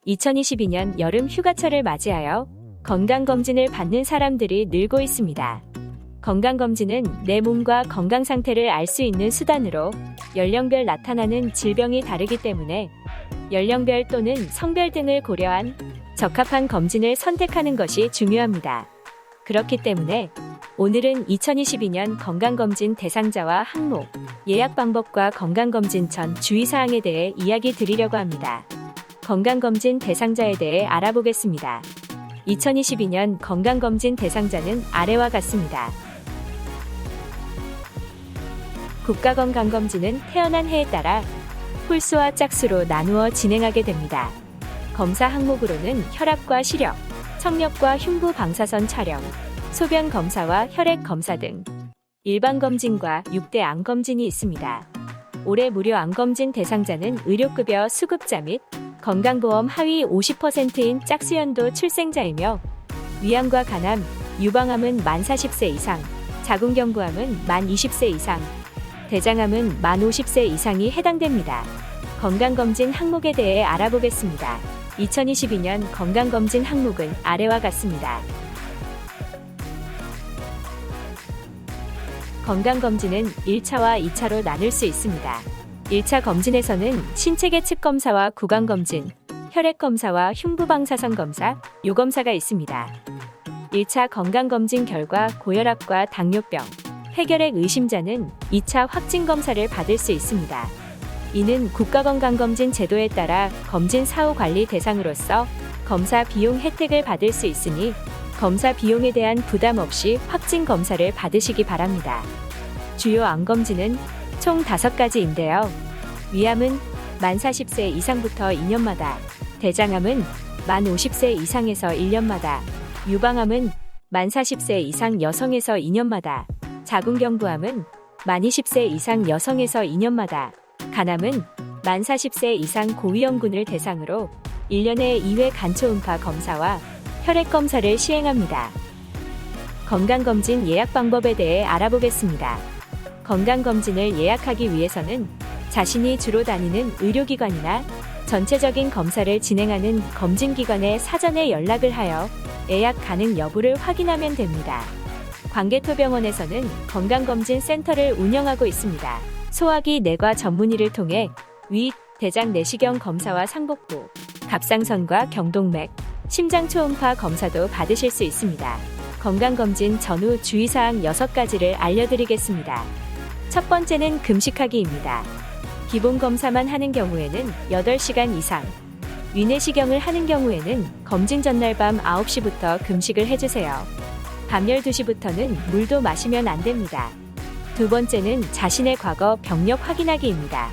2022년 여름 휴가철을 맞이하여 건강검진을 받는 사람들이 늘고 있습니다. 건강검진은 내 몸과 건강 상태를 알 수 있는 수단으로 연령별 나타나는 질병이 다르기 때문에 연령별 또는 성별 등을 고려한 적합한 검진을 선택하는 것이 중요합니다. 그렇기 때문에 오늘은 2022년 건강검진 대상자와 항목, 예약 방법과 건강검진 전 주의사항에 대해 이야기 드리려고 합니다. 건강검진 대상자에 대해 알아보겠습니다. 2022년 건강검진 대상자는 아래와 같습니다. 국가건강검진은 태어난 해에 따라 홀수와 짝수로 나누어 진행하게 됩니다. 검사 항목으로는 혈압과 시력, 청력과 흉부 방사선 촬영, 소변 검사와 혈액 검사 등 일반 검진과 6대 암검진이 있습니다. 올해 무료 암검진 대상자는 의료급여 수급자 및 건강보험 하위 50%인 짝수연도 출생자이며 위암과 간암, 유방암은 만 40세 이상, 자궁경부암은 만 20세 이상, 대장암은 만 50세 이상이 해당됩니다. 건강검진 항목에 대해 알아보겠습니다. 2022년 건강검진 항목은 아래와 같습니다. 건강검진은 1차와 2차로 나눌 수 있습니다. 1차 검진에서는 신체계측 검사와 구강검진, 혈액검사와 흉부방사선 검사, 요검사가 있습니다. 1차 건강검진 결과 고혈압과 당뇨병, 폐결핵 의심자는 2차 확진검사를 받을 수 있습니다. 이는 국가건강검진 제도에 따라 검진 사후 관리 대상으로서 검사 비용 혜택을 받을 수 있으니 검사 비용에 대한 부담 없이 확진검사를 받으시기 바랍니다. 주요 암검진은 총 5가지인데요. 위암은 만 40세 이상부터 2년마다, 대장암은 만 50세 이상에서 1년마다, 유방암은 만 40세 이상 여성에서 2년마다, 자궁경부암은 만 20세 이상 여성에서 2년마다, 간암은 만 40세 이상 고위험군을 대상으로 1년에 2회 간초음파 검사와 혈액 검사를 시행합니다. 건강검진 예약 방법에 대해 알아보겠습니다. 건강검진을 예약하기 위해서는 자신이 주로 다니는 의료기관이나 전체적인 검사를 진행하는 검진기관에 사전에 연락을 하여 예약 가능 여부를 확인하면 됩니다. 광개토병원에서는 건강검진 센터를 운영하고 있습니다. 소화기 내과 전문의를 통해 위, 대장 내시경 검사와 상복부, 갑상선과 경동맥, 심장 초음파 검사도 받으실 수 있습니다. 건강검진 전후 주의사항 6가지를 알려드리겠습니다. 첫 번째는 금식하기입니다. 기본 검사만 하는 경우에는 8시간 이상, 위내시경을 하는 경우에는 검진 전날 밤 9시부터 금식을 해주세요. 밤 12시부터는 물도 마시면 안 됩니다. 두 번째는 자신의 과거 병력 확인하기입니다.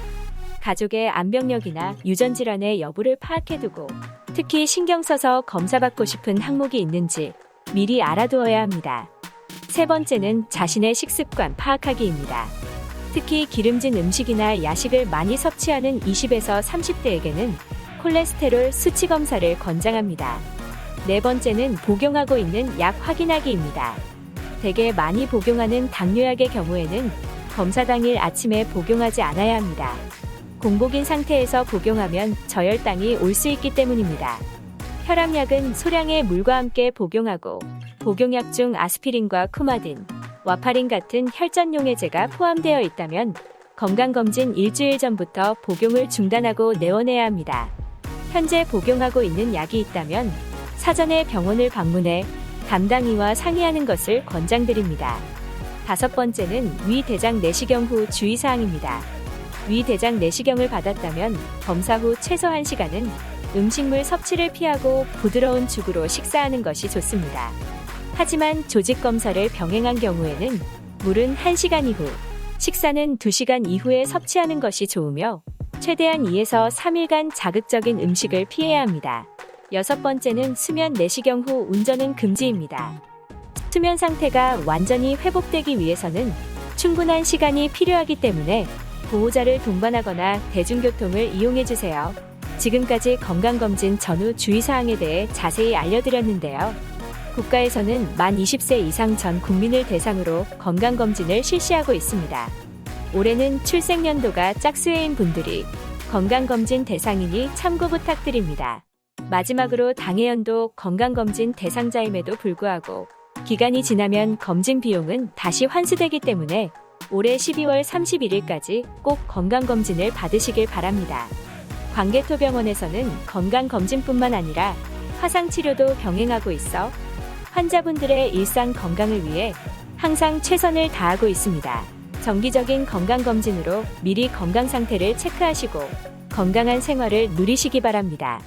가족의 암병력이나 유전질환의 여부를 파악해두고 특히 신경 써서 검사받고 싶은 항목이 있는지 미리 알아두어야 합니다. 세 번째는 자신의 식습관 파악하기입니다. 특히 기름진 음식이나 야식을 많이 섭취하는 20에서 30대에게는 콜레스테롤 수치 검사를 권장합니다. 네 번째는 복용하고 있는 약 확인하기입니다. 대개 많이 복용하는 당뇨약의 경우에는 검사 당일 아침에 복용하지 않아야 합니다. 공복인 상태에서 복용하면 저혈당이 올 수 있기 때문입니다. 혈압약은 소량의 물과 함께 복용하고 복용약 중 아스피린과 쿠마딘, 와파린 같은 혈전용해제가 포함되어 있다면 건강검진 일주일 전부터 복용을 중단하고 내원해야 합니다. 현재 복용하고 있는 약이 있다면 사전에 병원을 방문해 담당의와 상의하는 것을 권장드립니다. 다섯 번째는 위 대장 내시경 후 주의사항입니다. 위 대장 내시경을 받았다면 검사 후 최소 1시간은 음식물 섭취를 피하고 부드러운 죽으로 식사하는 것이 좋습니다. 하지만 조직검사를 병행한 경우에는 물은 1시간 이후, 식사는 2시간 이후에 섭취하는 것이 좋으며 최대한 2에서 3일간 자극적인 음식을 피해야 합니다. 여섯 번째는 수면 내시경 후 운전은 금지입니다. 수면 상태가 완전히 회복되기 위해서는 충분한 시간이 필요하기 때문에 보호자를 동반하거나 대중교통을 이용해주세요. 지금까지 건강검진 전후 주의사항에 대해 자세히 알려드렸는데요. 국가에서는 만 20세 이상 전 국민을 대상으로 건강검진을 실시하고 있습니다. 올해는 출생연도가 짝수해인 분들이 건강검진 대상이니 참고 부탁드립니다. 마지막으로 당해연도 건강검진 대상자임에도 불구하고 기간이 지나면 검진 비용은 다시 환수되기 때문에 올해 12월 31일까지 꼭 건강검진을 받으시길 바랍니다. 광개토병원에서는 건강검진뿐만 아니라 화상치료도 병행하고 있어 환자분들의 일상 건강을 위해 항상 최선을 다하고 있습니다. 정기적인 건강검진으로 미리 건강 상태를 체크하시고 건강한 생활을 누리시기 바랍니다.